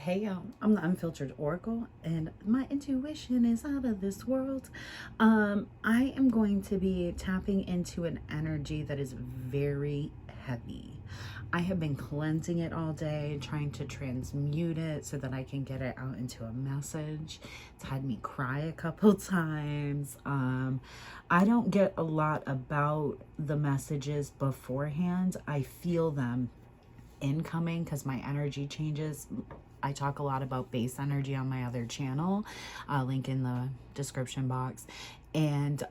Hey y'all, I'm the Unfiltered Oracle and my intuition is out of this world. I am going to be tapping into an energy that is very heavy. I have been cleansing it all day, trying to transmute it so that I can get it out into a message. It's had me cry a couple times. I don't get a lot about the messages beforehand. I feel them incoming because my energy changes. I talk a lot about base energy on my other channel, link in the description box. And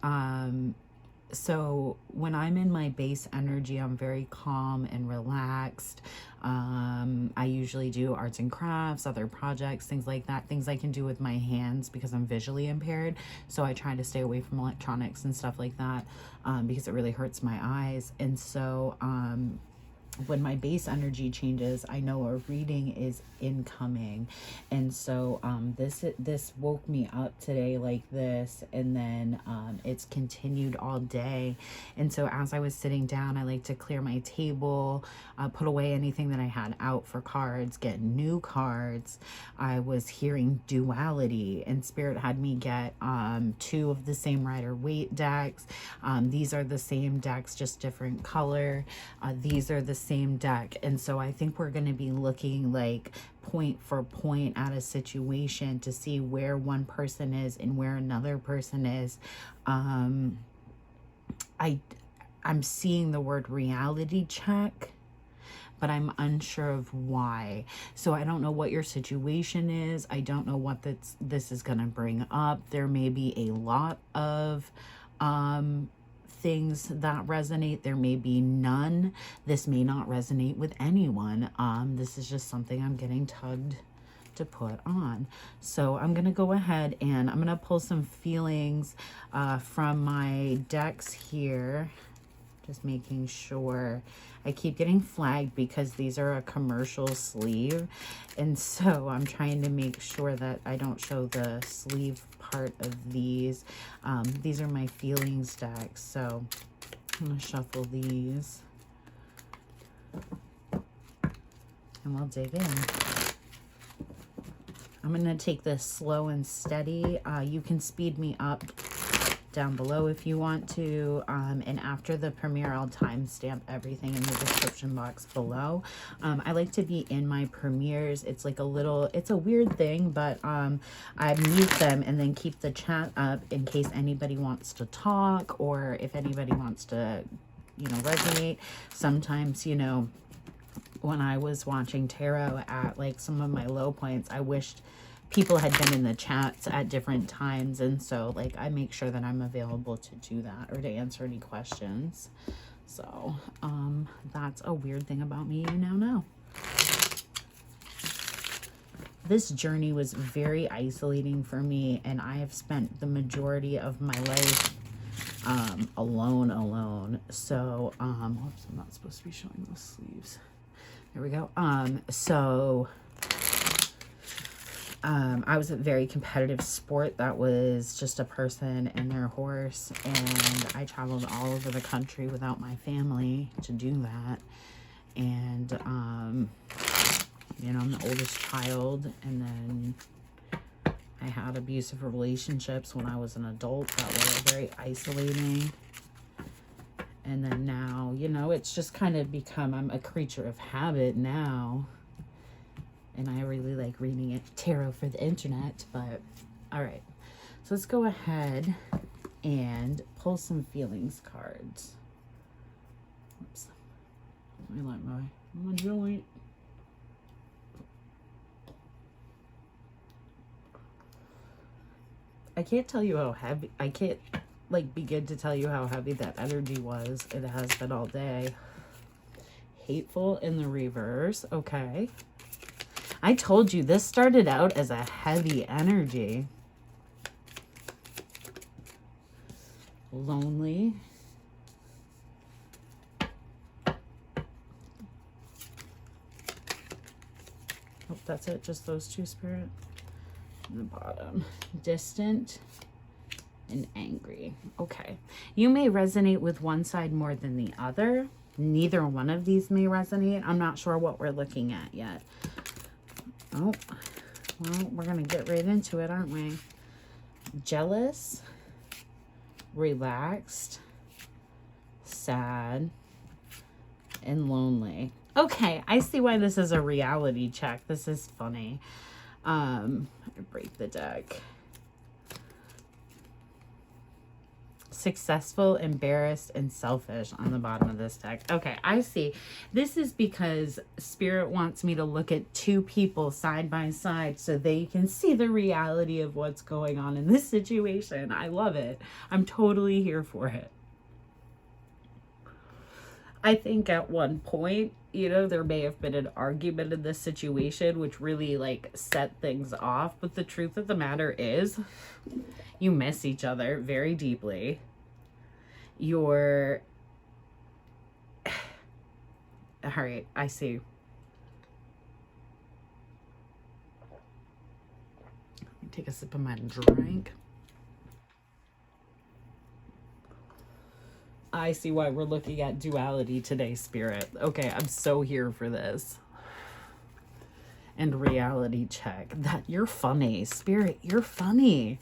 so when I'm in my base energy, I'm very calm and relaxed. I usually do arts and crafts, other projects, things like that, things I can do with my hands because I'm visually impaired. So I try to stay away from electronics and stuff like that because it really hurts my eyes. And so when my base energy changes, I know a reading is incoming. And so this woke me up today like this, and then it's continued all day. And so as I was sitting down, I like to clear my table, put away anything that I had out for cards, get new cards. I was hearing Duality, and Spirit had me get 2 of the same Rider-Waite decks. These are the same decks, just different color. These are the same deck. And so I think we're going to be looking like point for point at a situation to see where one person is and where another person is. I'm seeing the word reality check, but I'm unsure of why. So I don't know what your situation is. I don't know what this is going to bring up. There may be a lot of things that resonate. There may be none. This may not resonate with anyone. This is just something I'm getting tugged to put on. So I'm gonna go ahead and I'm gonna pull some feelings from my decks here. Just making sure. I keep getting flagged because these are a commercial sleeve, and so I'm trying to make sure that I don't show the sleeve part of these. These are my feelings decks, so I'm gonna shuffle these and we'll dig in. I'm gonna take this slow and steady. You can speed me up down below if you want to, and after the premiere I'll timestamp everything in the description box below. I like to be in my premieres. It's like it's a weird thing, but I mute them and then keep the chat up in case anybody wants to talk, or if anybody wants to, resonate. Sometimes, when I was watching tarot at like some of my low points, I wished people had been in the chats at different times, and so like I make sure that I'm available to do that or to answer any questions. So that's a weird thing about me you now know. This journey was very isolating for me, and I have spent the majority of my life alone. So oops, I'm not supposed to be showing those sleeves. There we go. I was a very competitive sport that was just a person and their horse, and I traveled all over the country without my family to do that. And I'm the oldest child, and then I had abusive relationships when I was an adult that were very isolating. And then now, it's just kind of become, I'm a creature of habit now. And I really like reading tarot for the internet, but all right. So let's go ahead and pull some feelings cards. Oops. Let me light my joint. I can't tell you how heavy, I can't like begin to tell you how heavy that energy was. It has been all day. Hateful in the reverse. Okay. I told you this started out as a heavy energy. Lonely. Oh, that's it. Just those two, Spirit. And the bottom. Distant and angry. Okay. You may resonate with one side more than the other. Neither one of these may resonate. I'm not sure what we're looking at yet. Oh, well, we're going to get right into it, aren't we? Jealous, relaxed, sad, and lonely. Okay, I see why this is a reality check. This is funny. I break the deck. Successful, embarrassed, and selfish on the bottom of this deck. Okay, I see. This is because Spirit wants me to look at two people side by side so they can see the reality of what's going on in this situation. I love it. I'm totally here for it. I think at one point, you know, there may have been an argument in this situation which really like set things off. But the truth of the matter is you miss each other very deeply. You're... All right, I see. Let me take a sip of my drink. I see why we're looking at duality today, Spirit. Okay, I'm so here for this. And reality check. That you're funny, Spirit. You're funny.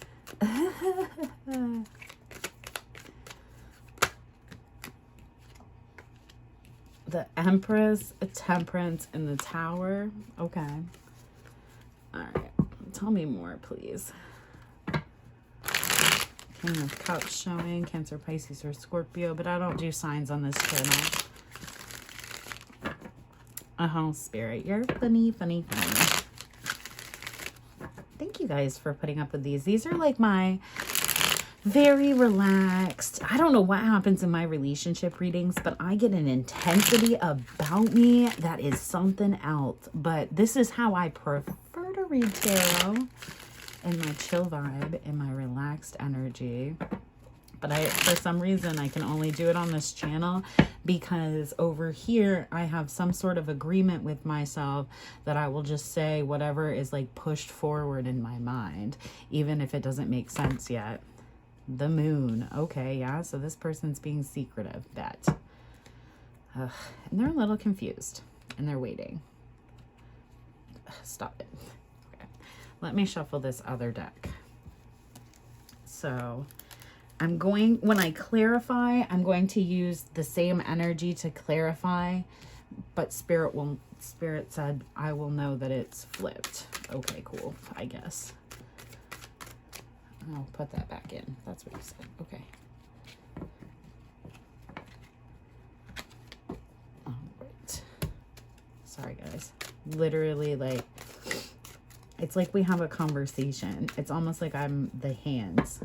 The Empress, Temperance, and the Tower. Okay. All right. Tell me more, please. King of Cups showing. Cancer, Pisces, or Scorpio. But I don't do signs on this channel. Spirit. You're funny, funny, funny. Thank you guys for putting up with these. These are like my very relaxed. I don't know what happens in my relationship readings, but I get an intensity about me that is something else. But this is how I prefer to read tarot, in my chill vibe, in my relaxed energy. But for some reason, I can only do it on this channel because over here, I have some sort of agreement with myself that I will just say whatever is like pushed forward in my mind, even if it doesn't make sense yet. The Moon. Okay, yeah, so this person's being secretive, bet. And they're a little confused, and they're waiting. Stop it. Okay, let me shuffle this other deck. So when I clarify, I'm going to use the same energy to clarify, but Spirit said I will know that it's flipped. Okay, cool, I guess. I'll put that back in. That's what you said. Okay. All right. Sorry, guys. Literally, like, it's like we have a conversation. It's almost like I'm the hands.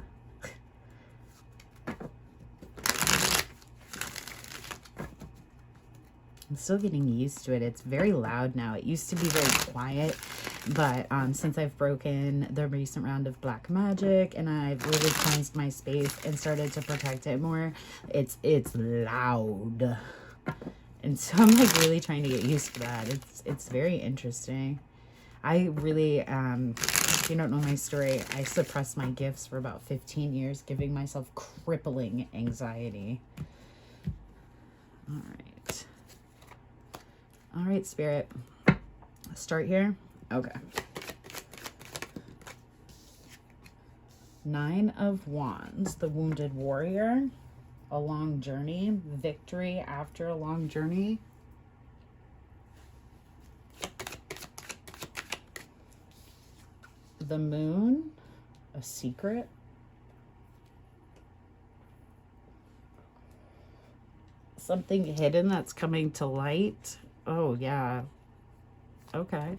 I'm still getting used to it. It's very loud now. It used to be very quiet, but since I've broken the recent round of black magic and I've really cleansed my space and started to protect it more, it's loud. And so I'm like really trying to get used to that. It's very interesting. I really, if you don't know my story, I suppressed my gifts for about 15 years, giving myself crippling anxiety. All right. All right, Spirit. Start here. Okay. 9 of Wands, the Wounded Warrior, a long journey, victory after a long journey. The Moon, a secret. Something hidden that's coming to light. Oh, yeah. Okay.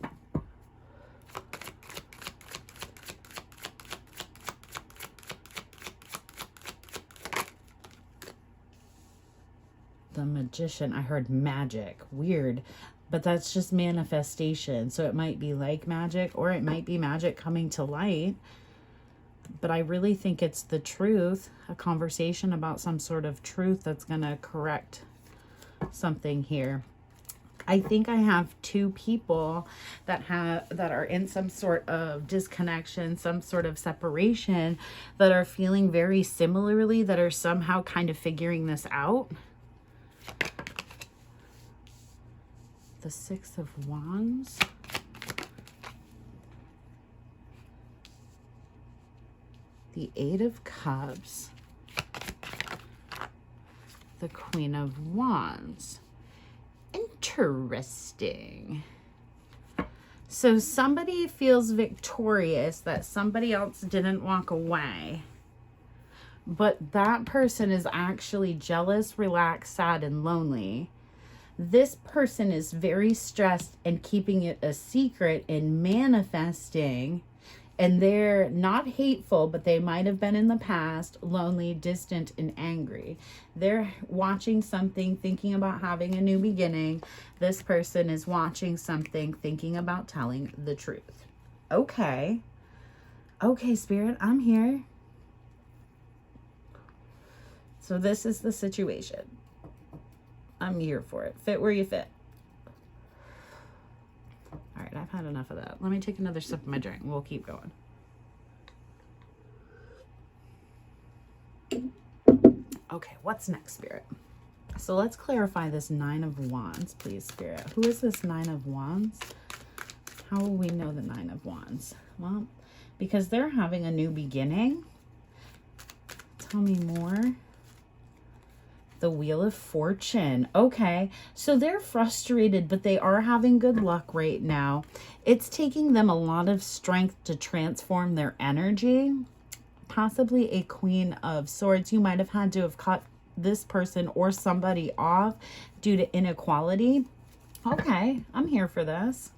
The Magician. I heard magic. Weird. But that's just manifestation. So it might be like magic, or it might be magic coming to light. But I really think it's the truth. A conversation about some sort of truth that's going to correct something here. I think I have two people that are in some sort of disconnection, some sort of separation, that are feeling very similarly, that are somehow kind of figuring this out. The 6 of Wands. the Eight of Cups, the Queen of Wands. Interesting. So somebody feels victorious that somebody else didn't walk away. But that person is actually jealous, relaxed, sad, and lonely. This person is very stressed and keeping it a secret and manifesting. And they're not hateful, but they might have been in the past, lonely, distant, and angry. They're watching something, thinking about having a new beginning. This person is watching something, thinking about telling the truth. Okay. Okay, Spirit, I'm here. So this is the situation. I'm here for it. Fit where you fit. All right, I've had enough of that. Let me take another sip of my drink. We'll keep going. Okay, what's next, Spirit? So let's clarify this Nine of Wands, please, Spirit. Who is this Nine of Wands? How will we know the Nine of Wands? Well, because they're having a new beginning. Tell me more. The Wheel of Fortune. Okay, so they're frustrated, but they are having good luck right now. It's taking them a lot of strength to transform their energy. Possibly a Queen of Swords. You might have had to have cut this person or somebody off due to inequality. Okay, I'm here for this.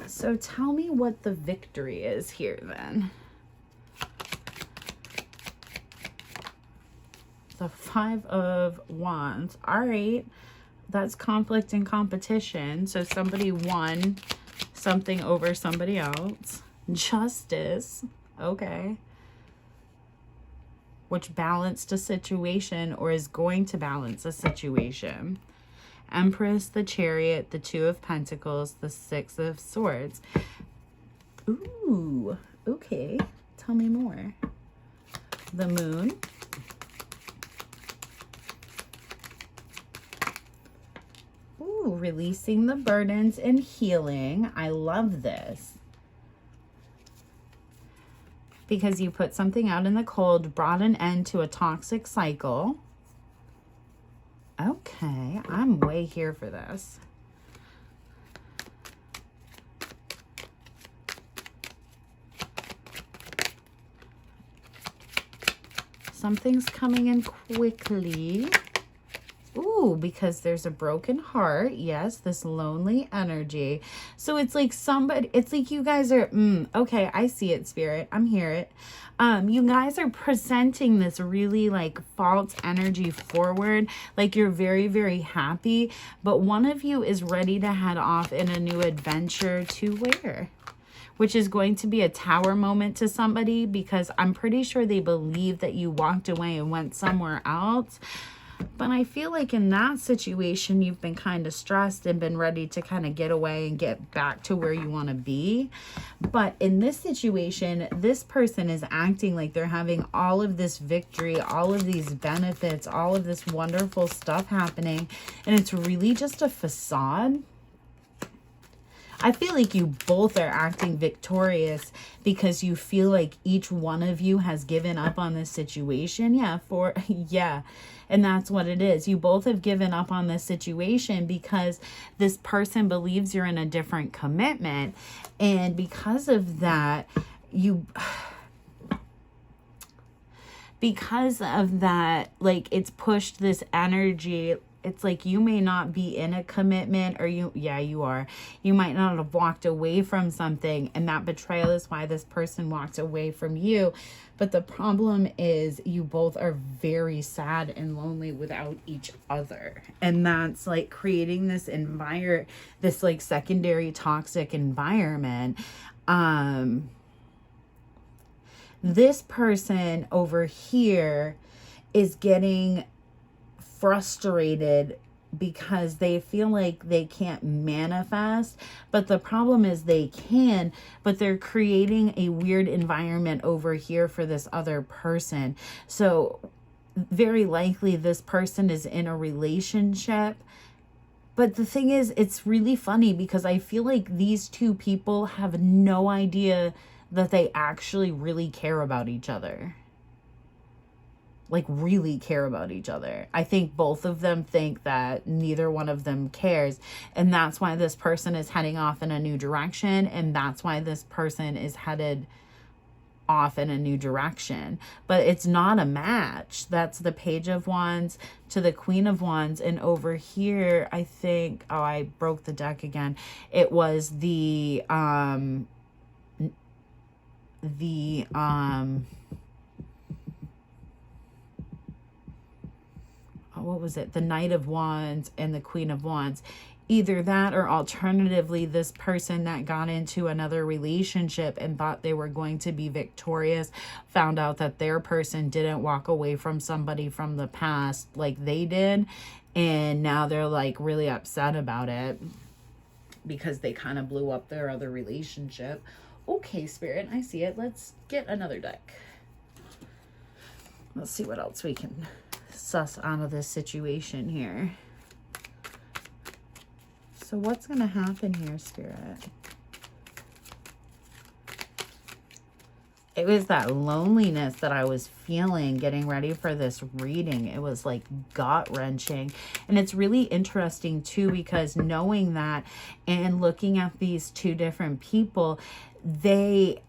So tell me what the victory is here then. The Five of Wands. All right. That's conflict and competition. So somebody won something over somebody else. Justice. Okay. Which balanced a situation or is going to balance a situation. Empress, the Chariot, the Two of Pentacles, the Six of Swords. Ooh. Okay. Tell me more. The Moon. Releasing the burdens and healing. I love this. Because you put something out in the cold, brought an end to a toxic cycle. Okay, I'm way here for this. Something's coming in quickly. Ooh, because there's a broken heart. Yes, this lonely energy. So it's like somebody, it's like you guys are, okay, I see it, Spirit. I'm here it. You guys are presenting this really like false energy forward. Like you're very, very happy. But one of you is ready to head off in a new adventure to where? Which is going to be a tower moment to somebody because I'm pretty sure they believe that you walked away and went somewhere else. But I feel like in that situation, you've been kind of stressed and been ready to kind of get away and get back to where you want to be. But in this situation, this person is acting like they're having all of this victory, all of these benefits, all of this wonderful stuff happening. And it's really just a facade. I feel like you both are acting victorious because you feel like each one of you has given up on this situation. Yeah. And that's what it is. You both have given up on this situation because this person believes you're in a different commitment. And because of that, like it's pushed this energy. It's like you may not be in a commitment or you are. You might not have walked away from something, and that betrayal is why this person walked away from you. But the problem is you both are very sad and lonely without each other. And that's like creating this this like secondary toxic environment. This person over here is getting frustrated because they feel like they can't manifest, but the problem is they can, but they're creating a weird environment over here for this other person. So very likely this person is in a relationship But the thing is, it's really funny because I feel like these two people have no idea that they actually really care about each other. Like, really care about each other. I think both of them think that neither one of them cares. And that's why this person is heading off in a new direction. And that's why this person is headed off in a new direction. But it's not a match. That's the Page of Wands to the Queen of Wands. And over here, I think, oh, I broke the deck again. It was what was it? The Knight of Wands and the Queen of Wands. Either that, or alternatively, this person that got into another relationship and thought they were going to be victorious found out that their person didn't walk away from somebody from the past like they did. And now they're like really upset about it because they kind of blew up their other relationship. Okay, Spirit, I see it. Let's get another deck. Let's see what else we can suss out of this situation here. So what's going to happen here, Spirit? It was that loneliness that I was feeling getting ready for this reading. It was like gut-wrenching. And it's really interesting too, because knowing that and looking at these two different people, they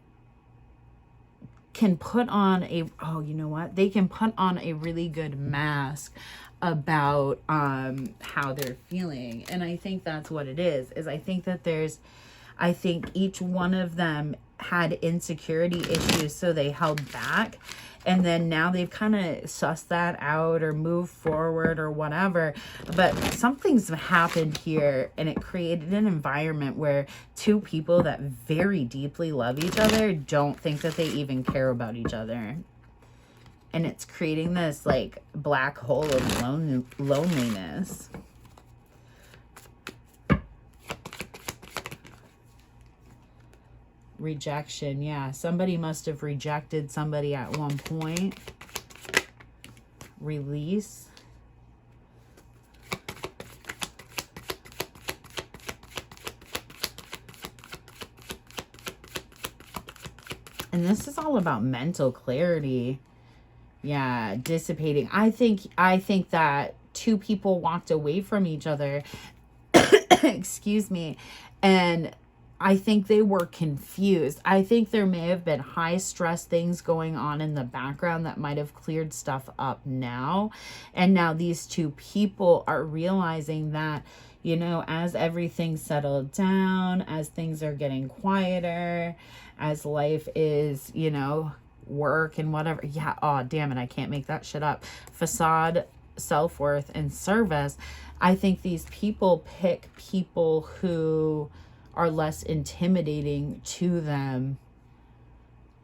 can put on a, oh, you know what? They can put on a really good mask about how they're feeling. And I think that's what it is I think that I think each one of them had insecurity issues, so they held back. And then now they've kind of sussed that out or moved forward or whatever. But something's happened here, and it created an environment where two people that very deeply love each other don't think that they even care about each other. And it's creating this like black hole of loneliness. Rejection. Yeah, somebody must have rejected somebody at one point. Release. And this is all about mental clarity. Yeah, dissipating. I think that two people walked away from each other. Excuse me. And I think they were confused. I think there may have been high stress things going on in the background that might have cleared stuff up now. And now these two people are realizing that, you know, as everything settled down, as things are getting quieter, as life is, you know, work and whatever. Yeah, oh, damn it, I can't make that shit up. Facade, self-worth, and service. I think these people pick people who are less intimidating to them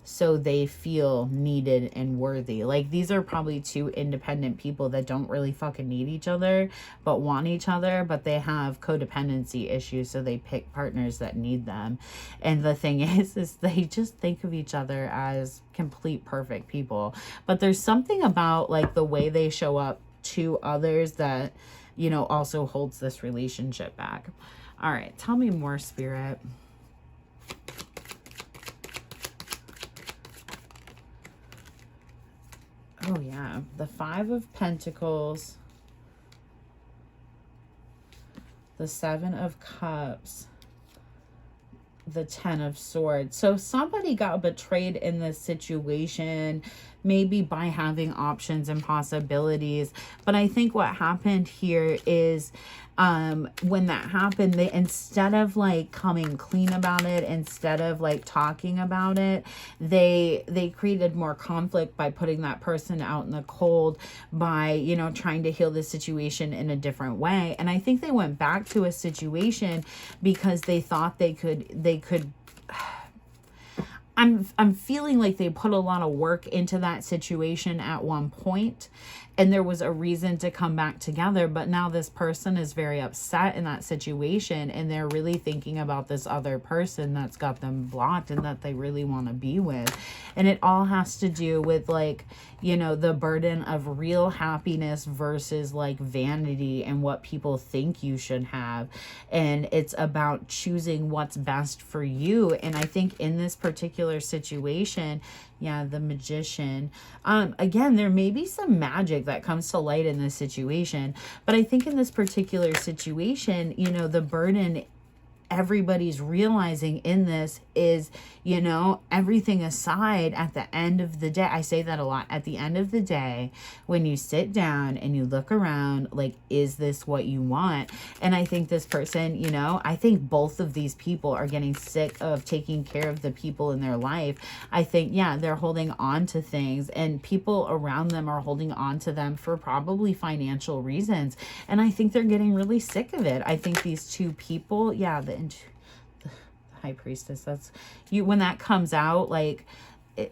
so they feel needed and worthy. Like, these are probably two independent people that don't really fucking need each other but want each other, but they have codependency issues, so they pick partners that need them. And the thing is they just think of each other as complete perfect people. But there's something about like the way they show up to others that, you know, also holds this relationship back. All right, tell me more, Spirit. Oh, yeah. The Five of Pentacles. The Seven of Cups. The Ten of Swords. So somebody got betrayed in this situation, maybe by having options and possibilities. But I think what happened here is when that happened, they, instead of like coming clean about it, instead of like talking about it, they created more conflict by putting that person out in the cold, by, you know, trying to heal the situation in a different way. And I think they went back to a situation because they thought they could I'm feeling like they put a lot of work into that situation at one point, and there was a reason to come back together. But now this person is very upset in that situation, and they're really thinking about this other person that's got them blocked and that they really want to be with. And it all has to do with, like, you know, the burden of real happiness versus like vanity and what people think you should have. And it's about choosing what's best for you. And I think in this particular situation, yeah, the Magician, again, there may be some magic that comes to light in this situation, but I think in this particular situation, you know, the burden everybody's realizing in this is, you know, everything aside, at the end of the day, I say that a lot, at the end of the day, when you sit down and you look around, like, is this what you want? And I think this person, you know, I think both of these people are getting sick of taking care of the people in their life. I think, yeah, they're holding on to things, and people around them are holding on to them for probably financial reasons. And I think they're getting really sick of it. I think these two people, yeah, the High Priestess, that's you, when that comes out, like,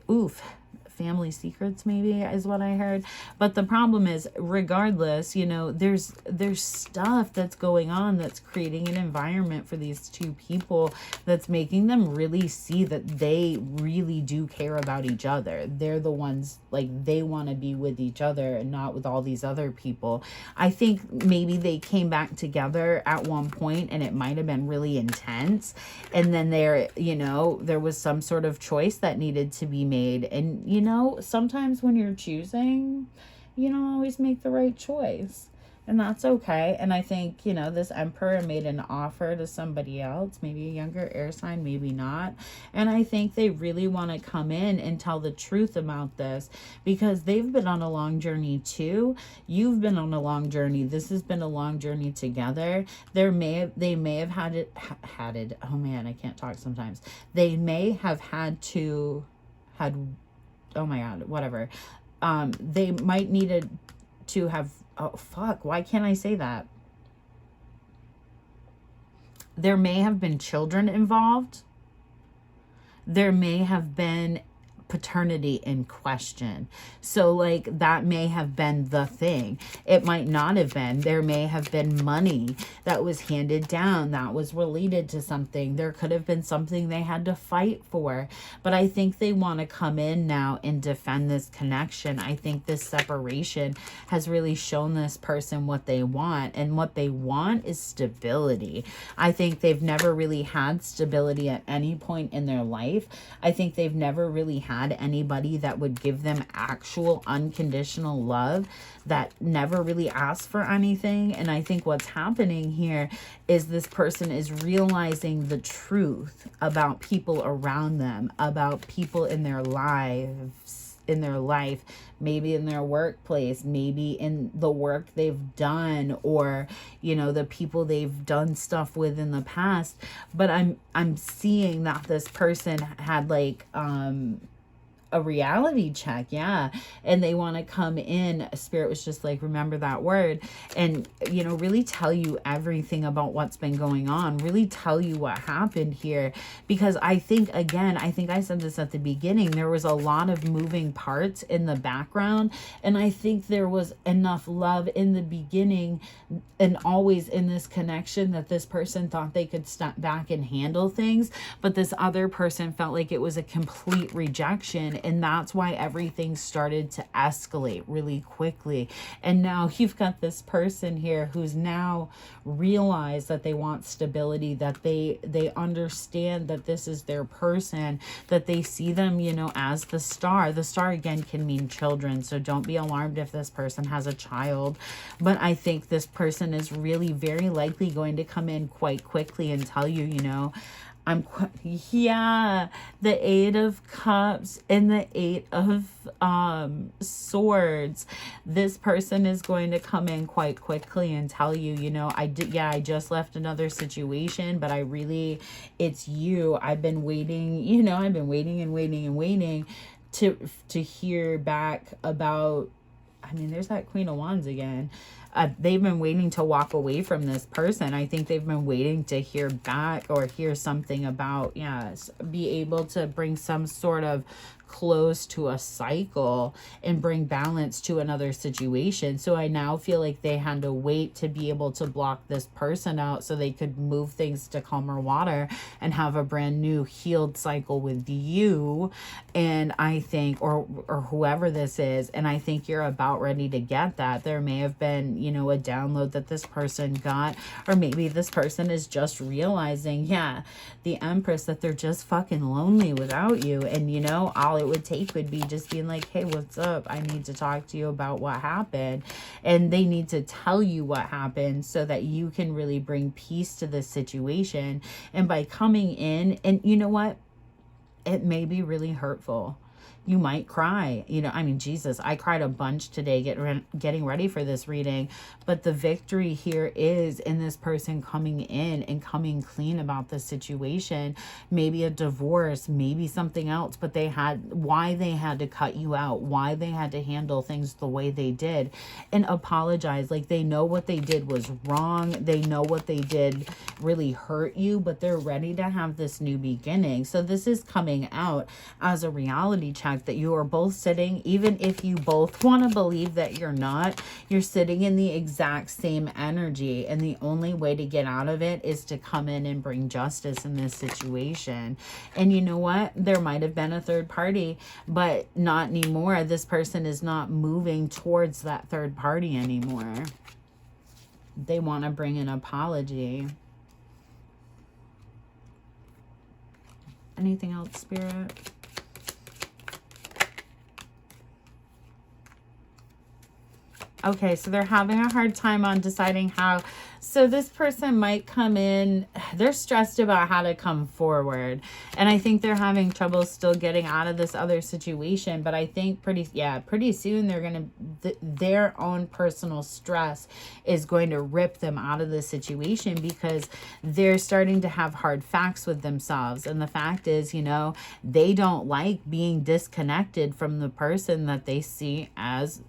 oof, family secrets maybe is what I heard. But the problem is, regardless, you know, there's stuff that's going on that's creating an environment for these two people that's making them really see that they really do care about each other. They're the ones, like, they want to be with each other and not with all these other people. I think maybe they came back together at one point and it might have been really intense, and then there, you know, there was some sort of choice that needed to be made. And, you know, sometimes when you're choosing, you don't always make the right choice, and that's okay. And I think, you know, this Emperor made an offer to somebody else, maybe a younger air sign, maybe not. And I think they really want to come in and tell the truth about this, because they've been on a long journey too. You've been on a long journey. This has been a long journey together. They may have had it. Oh man, I can't talk sometimes. They may have had, oh my God, whatever. They might needed to have, oh fuck, why can't I say that? There may have been children involved. There may have been paternity in question. So, like, that may have been the thing. It might not have been. There may have been money that was handed down that was related to something. There could have been something they had to fight for. But I think they want to come in now and defend this connection. I think this separation has really shown this person what they want, and what they want is stability. I think they've never really had stability at any point in their life. I think they've never really had anybody that would give them actual unconditional love, that never really asked for anything. And I think what's happening here is this person is realizing the truth about people around them, about people in their lives, maybe in their workplace, maybe in the work they've done, or, you know, the people they've done stuff with in the past. But I'm seeing that this person had, like, a reality check, yeah, and they want to come in. Spirit was just like, remember that word, and, you know, really tell you everything about what's been going on, really tell you what happened here. Because I think, again, I think I said this at the beginning, there was a lot of moving parts in the background, and I think there was enough love in the beginning and always in this connection that this person thought they could step back and handle things, but this other person felt like it was a complete rejection. And that's why everything started to escalate really quickly. And now you've got this person here who's now realized that they want stability, that they understand that this is their person, that they see them, you know, as the star. The star, again, can mean children, so don't be alarmed if this person has a child. But I think this person is really very likely going to come in quite quickly and tell you, you know, yeah, the Eight of Cups and the Eight of Swords. This person is going to come in quite quickly and tell you, you know, I just left another situation, but it's you. I've been waiting, you know, I've been waiting and waiting and waiting to hear back about, I mean, there's that Queen of Wands again. They've been waiting to walk away from this person. I think they've been waiting to hear back or hear something about, yes, be able to bring some sort of close to a cycle and bring balance to another situation. So I now feel like they had to wait to be able to block this person out so they could move things to calmer water and have a brand new healed cycle with you. And I think, or whoever this is, and I think you're about ready to get that. There may have been, you know, a download that this person got, or maybe this person is just realizing, yeah, the Empress, that they're just fucking lonely without you. And, you know, all it would take would be just being like, hey, what's up? I need to talk to you about what happened. And they need to tell you what happened so that you can really bring peace to this situation. And by coming in, and you know what? It may be really hurtful. You might cry. You know, I mean, Jesus, I cried a bunch today getting ready for this reading. But the victory here is in this person coming in and coming clean about the situation. Maybe a divorce, maybe something else. But why they had to cut you out, why they had to handle things the way they did, and apologize. Like, they know what they did was wrong. They know what they did really hurt you, but they're ready to have this new beginning. So this is coming out as a reality check that you are both sitting, even if you both want to believe that you're not, you're sitting in the exact same energy. And the only way to get out of it is to come in and bring justice in this situation. And you know what? There might have been a third party, but not anymore. This person is not moving towards that third party anymore. They want to bring an apology. Anything else, Spirit? Okay, so they're having a hard time on deciding how. So this person might come in, they're stressed about how to come forward. And I think they're having trouble still getting out of this other situation. But I think pretty soon they're going to, their own personal stress is going to rip them out of the situation, because they're starting to have hard facts with themselves. And the fact is, you know, they don't like being disconnected from the person that they see as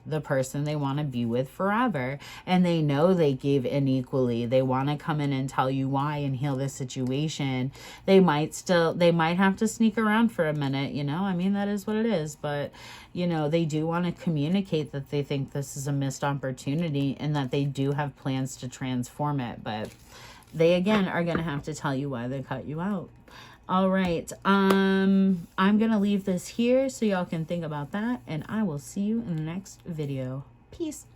the person they want to be with forever. And they know they gave unequally. They want to come in and tell you why and heal the situation. They might have to sneak around for a minute, you know, I mean, that is what it is. But, you know, they do want to communicate that they think this is a missed opportunity and that they do have plans to transform it. But they, again, are going to have to tell you why they cut you out. All right, I'm going to leave this here so y'all can think about that, and I will see you in the next video. Peace.